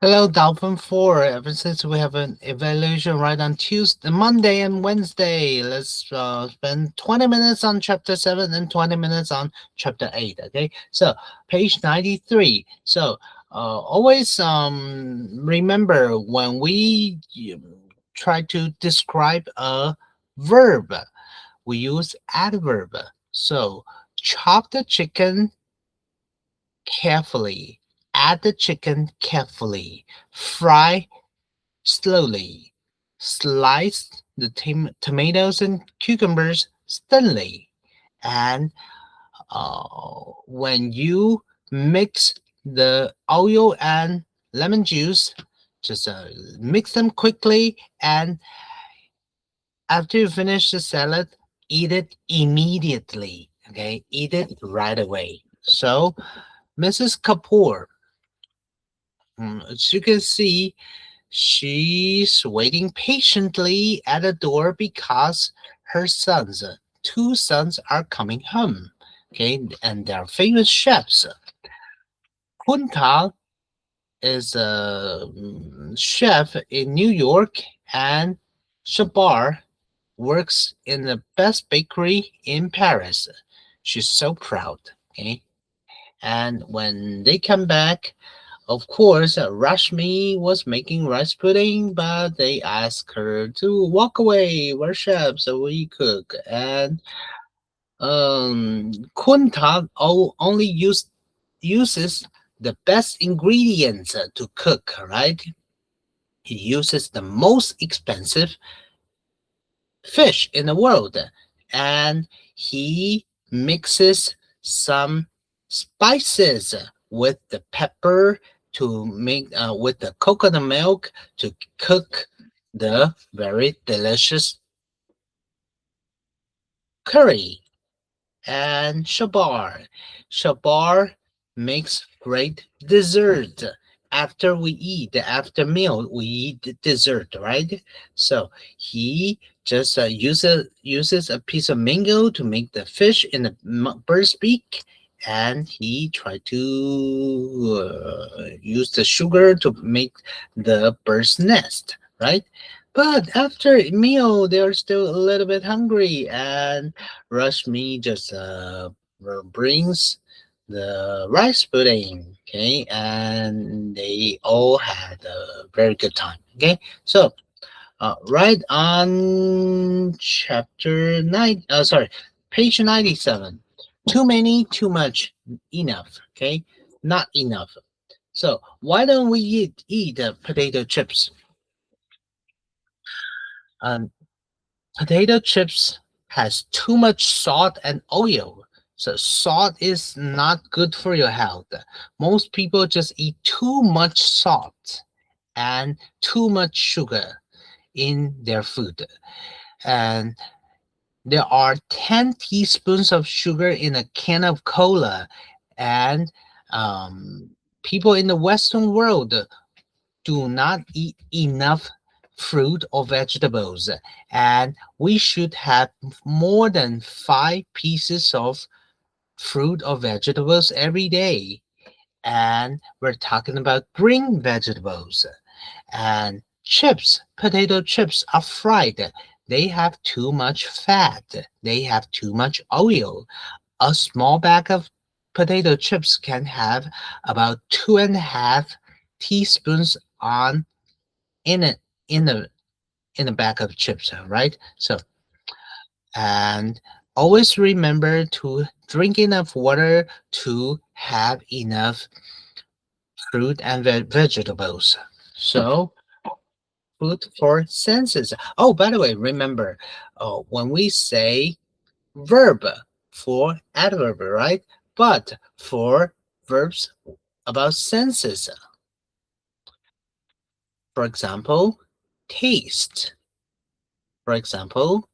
Hello, Dolphin 4. Ever since we have an evaluation right on Tuesday, Monday, and Wednesday, let's spend 20 minutes on chapter 7 and 20 minutes on chapter 8. Okay, so page 93. So always remember when we try to describe a verb, we use adverb. So chop the chicken carefully, add the chicken carefully, fry slowly, slice the tomatoes and cucumbers thinly, and when you mix the oil and lemon juice, just mix them quickly, and after you finish the salad, eat it immediately. Okay, eat it right away. So, Mrs. Kapoor, as you can see, she's waiting patiently at the door because her sons, two sons, are coming home. Okay, and they're famous chefs. Kuntal is a chef in New York, and Shabar works in the best bakery in Paris. She's so proud. Okay, and when they come back, of course, Rashmi was making rice pudding, but they asked her to walk away, we're chefs, so we cook. And Kunta only uses the best ingredients to cook, right? He uses the most expensive fish in the world, and he mixes some spices with the pepper to make with the coconut milk to cook the very delicious curry. And shabar makes great dessert. After meal we eat dessert, right? So he just uses a piece of mango to make the fish in the bird's beak, and he tried to use the sugar to make the bird's nest, right? But after meal they're still a little bit hungry, and Rashmi just brings the rice pudding, okay, and they all had a very good time. Okay, so right on chapter 9, sorry, page 97. Too many, too much, enough. Okay, not enough. So why don't we eat potato chips? Um, Potato chips has too much salt and oil. So salt is not good for your health. Most people just eat too much salt and too much sugar in their food. And there are 10 teaspoons of sugar in a can of cola. And people in the Western world do not eat enough fruit or vegetables, and we should have more than 5 pieces of fruit or vegetables every day. And we're talking about green vegetables. And chips, potato chips are fried. They have too much fat, they have too much oil. A small bag of potato chips can have about 2.5 teaspoons on in it in the bag of chips, right? So, and always remember to drink enough water to have enough fruit and vegetables. So, food for senses. Oh, by the way, remember, when we say verb for adverb, right? But for verbs about senses, for example, taste. For example,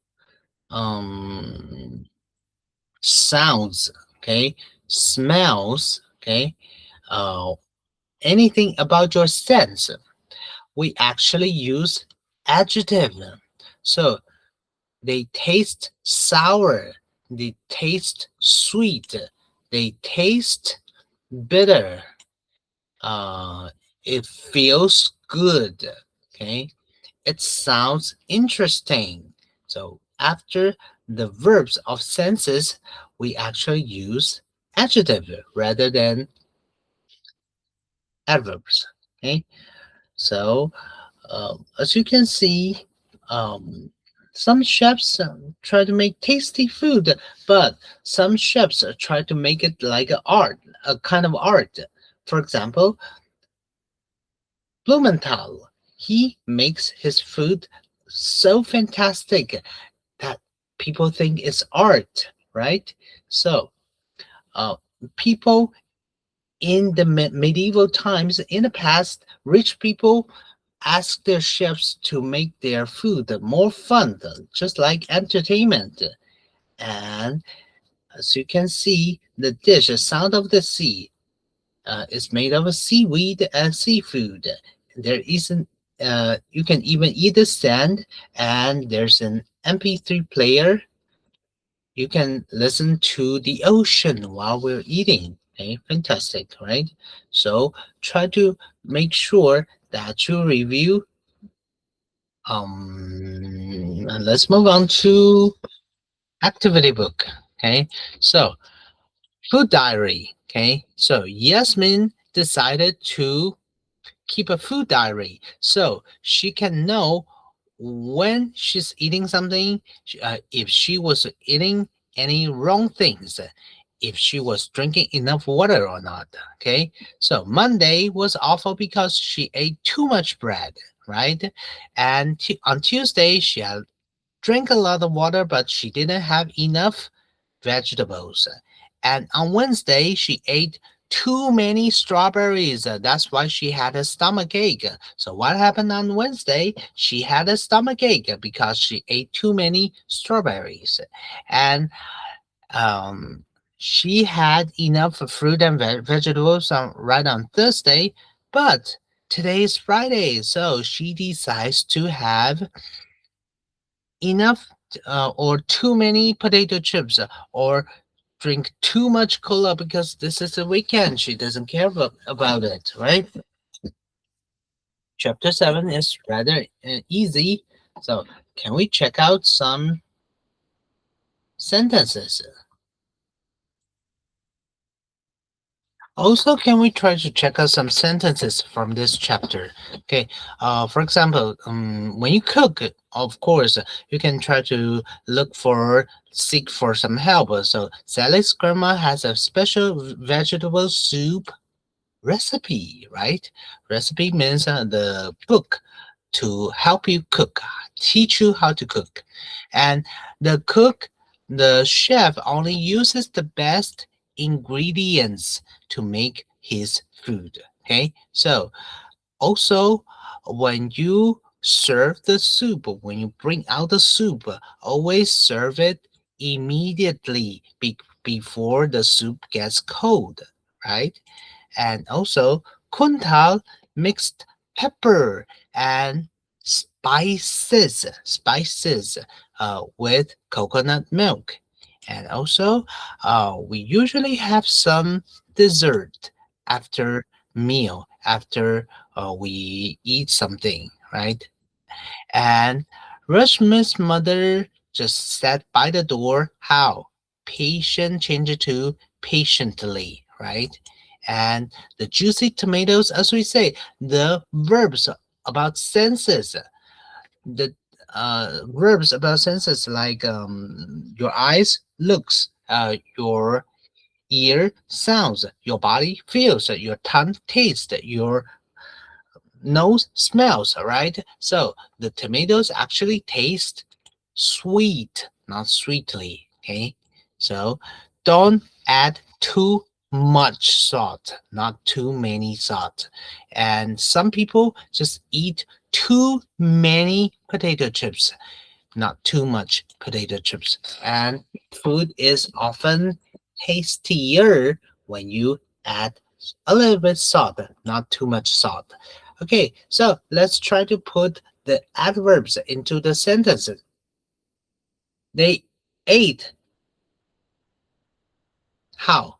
um, sounds, okay, smells, okay, uh, anything about your sense. We actually use adjective. So they taste sour, they taste sweet, they taste bitter. Uh, It feels good. Okay. It sounds interesting. So after the verbs of senses, we actually use adjective rather than adverbs. Okay. So as you can see, um, some chefs try to make tasty food, but some chefs try to make it like a art, a kind of art. For example, Blumenthal, he makes his food so fantastic that people think it's art, right? So, uh, people in the medieval times, in the past, rich people asked their chefs to make their food more fun, just like entertainment. And as you can see, the dish, Sound of the Sea, is made of seaweed and seafood. There isn't, you can even eat the sand, and there's an MP3 player. You can listen to the ocean while we're eating. Okay, fantastic, right? So try to make sure that you review. And let's move on to activity book. Okay, so food diary. Okay, so Yasmin decided to keep a food diary so she can know when she's eating something, if she was eating any wrong things, if she was drinking enough water or not. Okay, so Monday was awful because she ate too much bread, right? And on Tuesday she had drank a lot of water, but she didn't have enough vegetables. And on Wednesday, she ate too many strawberries. That's why she had a stomach ache. So what happened on Wednesday? She had a stomach ache because she ate too many strawberries. And um, she had enough fruit and vegetables right on Thursday, but today is Friday, so she decides to have enough or too many potato chips or drink too much cola because this is the weekend. She doesn't care about it, right? Chapter 7 is rather easy. So, can we check out some sentences? Also, can we try to check out some sentences from this chapter? Okay, for example, when you cook, of course, you can try to seek for some help. So, Sally's grandma has a special vegetable soup recipe, right? Recipe means the book to help you cook, teach you how to cook. And the cook, the chef only uses the best ingredients to make his food. Okay, so also when you serve the soup, when you bring out the soup, always serve it immediately before the soup gets cold, right? And also Kuntal mixed pepper and spices with coconut milk. And also, we usually have some dessert after meal, after we eat something, right? And Rashmi's mother just sat by the door. How? Patient changed to patiently, right? And the juicy tomatoes, as we say, the verbs about senses, the verbs about senses like your eyes looks, your ear sounds, your body feels, your tongue tastes, your nose smells, all right? So the tomatoes actually taste sweet, not sweetly, okay? So don't add too much salt, not too many salt. And some people just eat too many potato chips, not too much potato chips. And food is often tastier when you add a little bit salt, not too much salt. Okay, so let's try to put the adverbs into the sentences. They ate how?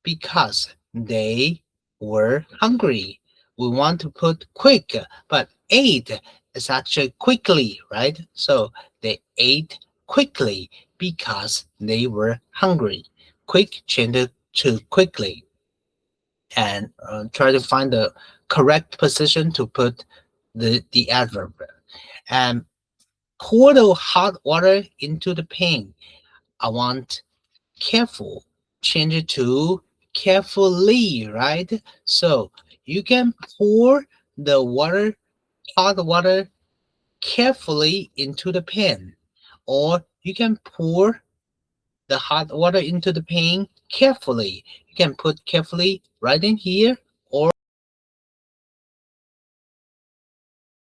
Because they were hungry. we want to put quick, but ate is actually quickly, right? So they ate quickly because they were hungry. Quick change to quickly, and try to find the correct position to put the adverb. And pour the hot water into the pan. I want careful. Change it to carefully, right? So you can pour the water, hot water, carefully into the pan, or you can pour the hot water into the pan carefully. You can put carefully right in here,